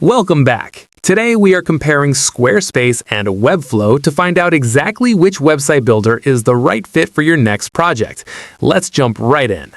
Welcome back. Today we are comparing Squarespace and Webflow to find out exactly which website builder is the right fit for your next project. Let's jump right in.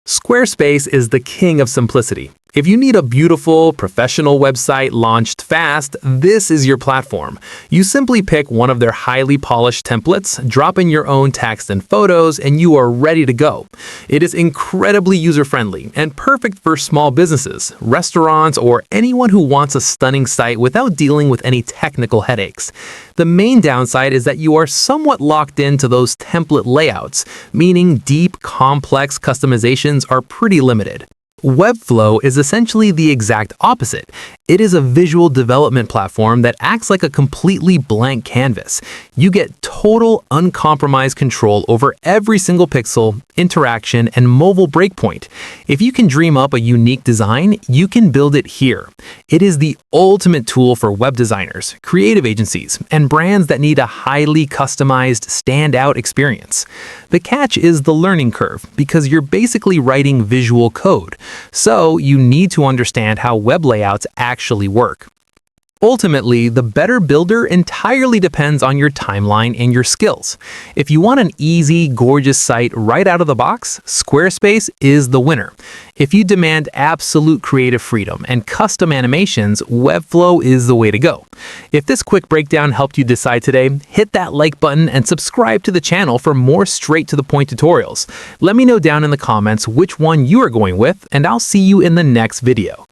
Squarespace is the king of simplicity. If you need a beautiful, professional website launched fast, this is your platform. You simply pick one of their highly polished templates, drop in your own text and photos, and you are ready to go. It is incredibly user-friendly and perfect for small businesses, restaurants, or anyone who wants a stunning site without dealing with any technical headaches. The main downside is that you are somewhat locked into those template layouts, meaning deep, complex customizations are pretty limited. Webflow is essentially the exact opposite. It is a visual development platform that acts like a completely blank canvas. You get total, uncompromised control over every single pixel, interaction, and mobile breakpoint. If you can dream up a unique design, you can build it here. It is the ultimate tool for web designers, creative agencies, and brands that need a highly customized, standout experience. The catch is the learning curve, because you're basically writing visual code. So you need to understand how web layouts actually work. Ultimately, the better builder entirely depends on your timeline and your skills. If you want an easy, gorgeous site right out of the box, Squarespace is the winner. If you demand absolute creative freedom and custom animations, Webflow is the way to go. If this quick breakdown helped you decide today, hit that like button and subscribe to the channel for more straight-to-the-point tutorials. Let me know down in the comments which one you are going with, and I'll see you in the next video.